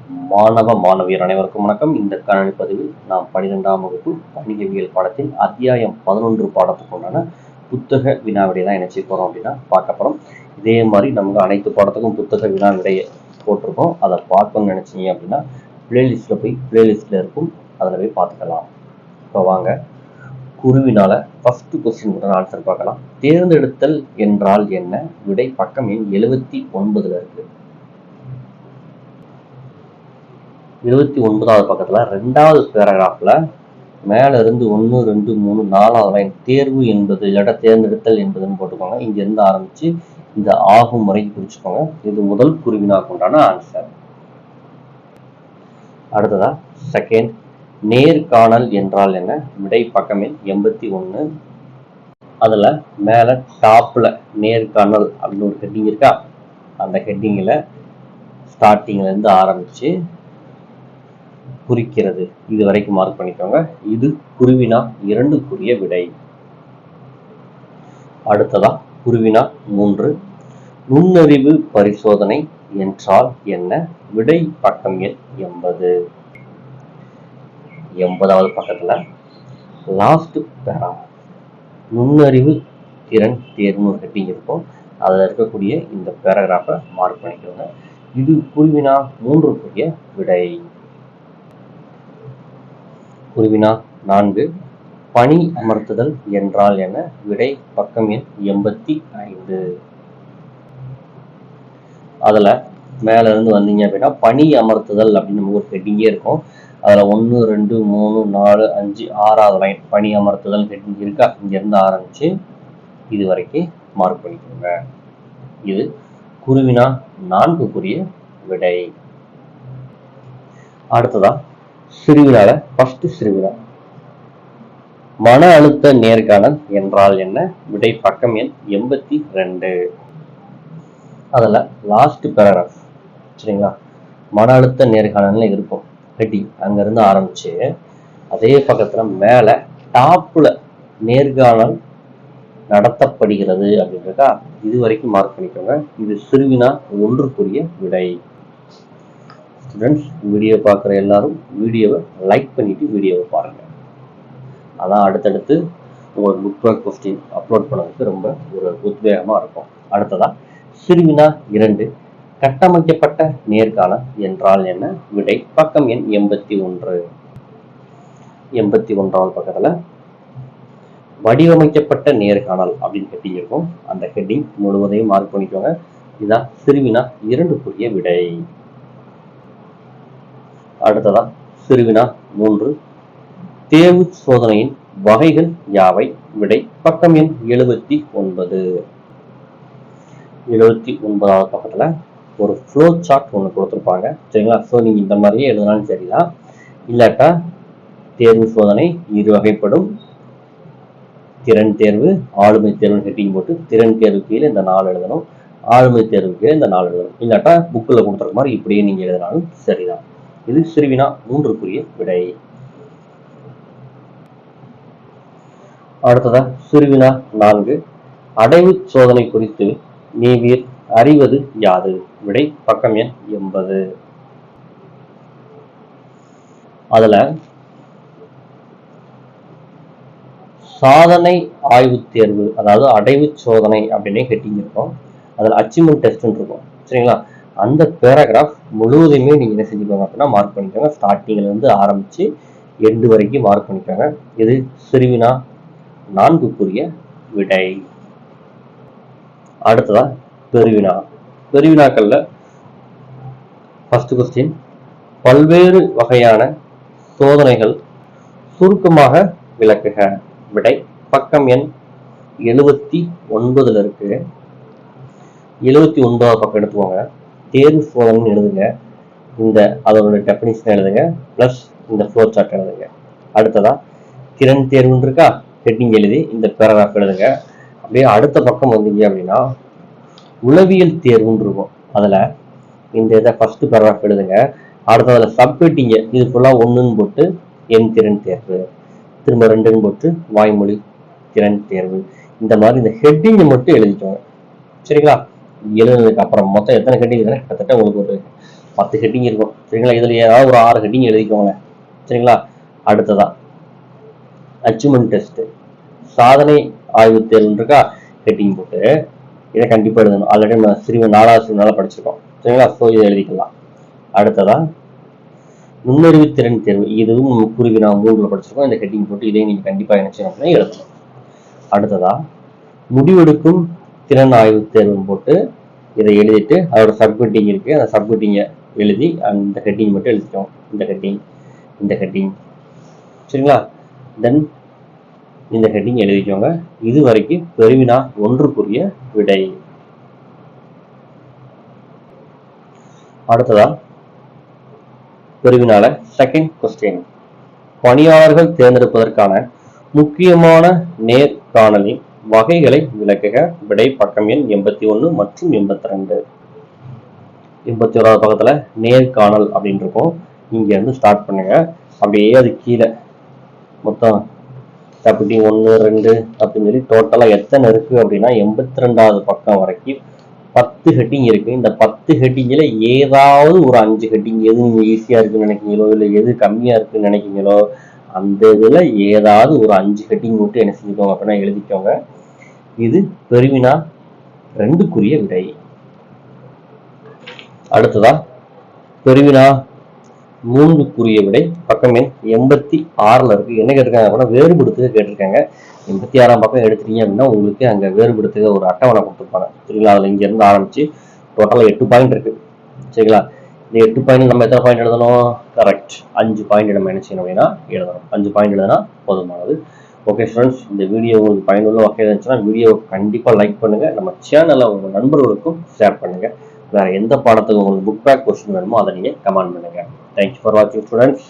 மாணவ மாணவியர் அனைவருக்கும் வணக்கம். இந்த காணொலி பதிவில் நாம் 12ஆம் வகுப்பு வணிகவியல் பாடத்தில் அத்தியாயம் 11 பாடத்துக்குண்டான புத்தக வினாவிடை தான் என்ன செய்ய போறோம் அப்படின்னா பார்க்க போறோம். இதே மாதிரி நமக்கு அனைத்து பாடத்துக்கும் புத்தக வினாவிடையை போட்டிருக்கோம். அதை பார்க்கணும்னு நினைச்சீங்க அப்படின்னா பிளேலிஸ்ட்ல போய் பிளேலிஸ்ட்ல இருக்கும், அதில் போய் பார்த்துக்கலாம். இப்போ வாங்க குருவினால ஃபர்ஸ்ட் கொஸ்டின் கூட ஆன்சர் பார்க்கலாம். தேர்ந்தெடுத்தல் என்றால் என்ன? விடை பக்கம் எண் 79 இருக்கு. 29வது பக்கத்துல 2வது பேராகிராஃப்ல மேல இருந்து 1 2 3 4வது லைன் தேர்வு என்பது இல்லாட்ட தேர்ந்தெடுத்தல் என்பதுன்னு போட்டுக்கோங்க. இங்க இருந்து ஆரம்பிச்சு இந்த ஆகும் முறைக்கு குறிச்சுக்கோங்க. இது முதல் குருவினாக்கு உண்டான ஆன்சர். அடுத்ததா செகண்ட், நேர்காணல் என்றால் என்ன? விடை பக்கம் எண் 81. அதுல மேல டாப்ல நேர்காணல் அப்படின்னு ஒரு ஹெட்டிங் இருக்கா, அந்த ஹெட்டிங்ல ஸ்டார்டிங்ல இருந்து ஆரம்பிச்சு குறிக்கிறது. இது வரைக்கும் மார்க் பண்ணிக்கோங்க. இது குருவினா 2க்குரிய விடை. அடுத்ததா குருவினா 3, நுண்ணறிவு பரிசோதனை என்றால் என்ன? விடை பக்கம் எண் 80. 80வது பக்கத்துல லாஸ்ட் பேரா நுண்ணறிவு திறன் தேர்வு ஹெட்டிங் இருக்கும். அதுல இருக்கக்கூடிய இந்த பேராகிராஃபை மார்க் பண்ணிக்கோங்க. இது குருவினா 3க்குரிய விடை. குருவினா 4, பணி அமர்த்துதல் என்றால் என்ன? விடை பக்கம் எண் 85. அதுல மேல இருந்து வந்தீங்க அப்படின்னா பணி அமர்த்துதல் அப்படின்னு நமக்கு ஒரு ஹெட்டிங்கே இருக்கும். அதுல 1 2 3 4 5 6வது லைன் பணி அமர்த்துதல் ஹெட்டிங் இருக்கா, இங்க இருந்து ஆரம்பிச்சு இது வரைக்கும் மார்க் பண்ணிக்கோங்க. இது குருவினா 4க்குரிய விடை. அடுத்ததா சிறுவினால ஃபர்ஸ்ட் சிறுவினா, மன அழுத்த நேர்காணல் என்றால் என்ன? விடை பக்கம் எண் 82. அதுல லாஸ்ட் பேராகிராஃப் சரிங்களா, மன அழுத்த நேர்காணல் இருக்கும் ஹெட்டிங், அங்க இருந்து ஆரம்பிச்சு அதே பக்கத்துல மேல டாப்ல நேர்காணல் நடத்தப்படுகிறது அப்படின்றதா, இது வரைக்கும் மார்க் பண்ணிக்கோங்க. இது சிறுவினா 1க்குரிய விடை. ஸ்டூடெண்ட்ஸ், வீடியோ பார்க்குற எல்லாரும் வீடியோவை லைக் பண்ணிட்டு வீடியோவை பாருங்க. அதான் அடுத்தடுத்து உங்களுக்கு புக் பேக் கொஸ்டின் அப்லோட் பண்ணதுக்கு ரொம்ப ஒரு உத்வேகமா இருக்கும். அடுத்ததா சிறுவினா 2, கட்டமைக்கப்பட்ட நேர்காணல் என்றால் என்ன? விடை பக்கம் எண் 81. 81வது பக்கத்துல வடிவமைக்கப்பட்ட நேர்காணல் அப்படின்னு ஹெட்டிங் இருக்கும். அந்த ஹெட்டிங் முழுவதையும் மார்க் பண்ணிக்கோங்க. இதுதான் சிறுவினா 2க்குரிய விடை. அடுத்ததா சிறுவினா 3, தேர்வு சோதனையின் வகைகள் யாவை? விடை பக்கம் எண் 79. 79வது பக்கத்துல ஒரு ஃப்ளோ சார்ட் ஒன்று கொடுத்துருப்பாங்க சரிங்களா. ஸோ நீங்க இந்த மாதிரியே எழுதினாலும் சரிதான். இல்லாட்டா தேர்வு சோதனை 2 வகைப்படும், திறன் தேர்வு ஆளுமை தேர்வு ஹெட்டிங் போட்டு திறன் தேர்வு கீழே இந்த 4 எழுதணும், ஆளுமை தேர்வு கீழே இந்த 4 எழுதணும். இல்லாட்டா புக்கில் கொடுத்துருக்க மாதிரி இப்படியே நீங்க எழுதினாலும் சரிதான். இது சிறுவினா 3க்குரிய விடை. அடுத்ததா சிறுவினா 4, அடைவு சோதனை குறித்து நீவீர் அறிவது யாது? விடை பக்கம் எண் 80. அதுல சாதனை ஆய்வு தேர்வு அதாவது அடைவு சோதனை அப்படின்னு ஹெட்டிங் இருக்கும். அதுல அச்சீவ்மெண்ட் டெஸ்ட் இருக்கும் சரிங்களா. அந்த பேராகிராஃப் முழுவதுமே நீங்க என்ன செஞ்சுக்கோங்க அப்படின்னா மார்க் பண்ணிக்கோங்க. ஸ்டார்டிங்ல இருந்து ஆரம்பிச்சு எண்டு வரைக்கும் மார்க் பண்ணிக்கோங்க. இது சிறுவினா 4க்குரிய விடை. அடுத்ததா பெருவினா. பெருவினாக்கள்ல ஃபர்ஸ்ட் கொஸ்டின், பல்வேறு வகையான சோதனைகள் சுருக்கமாக விளக்குக. விடை பக்கம் எண் 79 இருக்கு. 79வது பக்கம் எடுத்துக்கோங்க. தேர்வு சோதனை எழுதுங்க, இந்த அதோட டெஃபினிஷன் எழுதுங்க, பிளஸ் இந்த ஃப்ளோ சார்ட் எழுதுங்க. அடுத்ததா திறன் தேர்வுன்னு இருக்கா, ஹெட்டிங் எழுதி இந்த பேராகிராஃப் எழுதுங்க. அப்படியே அடுத்த பக்கம் வந்தீங்க அப்படின்னா உளவியல் தேர்வுன்னு இருக்கும். அதுல இந்த இதை ஃபர்ஸ்ட் பேராகிராஃப் எழுதுங்க. அடுத்ததுல சப்ஹெட்டிங்க இது ஃபுல்லா 1ன்னு போட்டு என் திறன் தேர்வு, திரும்ப 2ன்னு போட்டு வாய்மொழி திறன் தேர்வு. இந்த மாதிரி இந்த ஹெட்டிங்கை மட்டும் எழுதிக்கோங்க சரிங்களா. எழுதுனதுக்கு அப்புறம் மொத்தம் எத்தனை ஹெட்டிங் இருக்குன்னா கிட்டத்தட்ட உங்களுக்கு ஒரு 10 ஹெட்டிங் இருக்கும் சரிங்களா. இதுல ஏதாவது ஒரு 6 ஹெட்டிங் எழுதிக்கோங்க சரிங்களா. அடுத்ததா அச்சீவ்மெண்ட் டெஸ்ட் சாதனை ஆய்வு தேர்வு இருக்கா, ஹெட்டிங் போட்டு இதை கண்டிப்பா எழுதணும். ஆல்ரெடி நம்ம 4வது சிறுவனால படிச்சிருக்கோம் சரிங்களா. ஸோ இதை எழுதிக்கலாம். அடுத்ததா நுண்ணறிவு திறன் தேர்வு, இதுவும் நம்ம குருவி நான் 3ல படிச்சிருக்கோம். இந்த ஹெட்டிங் போட்டு இதையும் நீங்க கண்டிப்பா நினைச்சு எழுதணும். அடுத்ததா முடிவெடுக்கும் திறன் ஆய்வு தேர்வுன்னு போட்டு இதை எழுதிட்டு அதோட சப்மிட்டிங் இருக்கு, அந்த சப்மிட்டிங்கை எழுதி அந்த ஹெட்டிங் மட்டும் எழுதிக்கோங்க. இந்த ஹெட்டிங் சரிங்களா. தென் இந்த ஹெட்டிங் எழுதிக்கோங்க. இது வரைக்கும் பெருவினா 1க்குரிய விடை. அடுத்ததா பெருவினால செகண்ட் கொஸ்டின், பணியாளர்கள் தேர்ந்தெடுப்பதற்கான முக்கியமான நேர்காணலின் வகைகளை விளக்குக. விடை பக்கம் எண் 81 மற்றும் 82. 81வது பக்கத்துல நேர்காணல் அப்படின்னு இருக்கும். இங்க இருந்து ஸ்டார்ட் பண்ணுங்க. அப்படியே அது கீழே மொத்தம் சாப்டிங் 1 2 அப்படின்னு சொல்லி டோட்டலா எத்தனை இருக்கு அப்படின்னா 82வது பக்கம் வரைக்கும் 10 ஹெட்டிங் இருக்கு. இந்த 10 ஹெட்டிங்ல ஏதாவது ஒரு 5 ஹெட்டிங் எது நீங்க ஈஸியா இருக்குன்னு நினைக்கிறீங்களோ இல்லை எது கம்மியா இருக்குன்னு நினைக்கிறீங்களோ அந்த இதுல ஏதாவது ஒரு 5 ஹெட்டிங் மட்டும் என்ன செஞ்சுக்கோங்க அப்படின்னா எழுதிக்கோங்க. இது பெருவினா 2க்குரிய விடை. அடுத்ததா பெருவினா 3க்குரிய விடை பக்கம் எண் 86ல இருக்கு. என்ன கேட்டிருக்காங்க அப்படின்னா வேறுபடுத்துக கேட்டிருக்காங்க. 86ஆம் பக்கம் எடுத்துட்டீங்க அப்படின்னா உங்களுக்கு அங்க வேறுபடுத்துக ஒரு அட்டவணை கொடுத்துருப்பாங்க சரிங்களா. அதுல இங்க இருந்து ஆரம்பிச்சு டோட்டலா 8 பாயிண்ட் இருக்கு சரிங்களா. இந்த 8 பாயிண்ட் நம்ம எத்தனை பாயிண்ட் எழுதணும், கரெக்ட் 5 பாயிண்ட் நம்ம என்ன செய்யணும் அப்படின்னா எழுதணும். 5 பாயிண்ட் எழுதுனா போதுமானது. ஓகே ஸ்டூடெண்ட்ஸ், இந்த வீடியோ உங்களுக்கு பயனுள்ள வகையில் இருந்துச்சுன்னா வீடியோ கண்டிப்பா லைக் பண்ணுங்க. நம்ம சேனலை உங்க நண்பர்களுக்கும் ஷேர் பண்ணுங்க. வேற எந்த பாடத்துக்கு உங்களுக்கு புக் பேக் கொஸ்டின் வேணுமோ அதை நீங்க கமெண்ட் பண்ணுங்க. தேங்க்யூ ஃபார் வாட்சிங் ஸ்டூடெண்ட்ஸ்.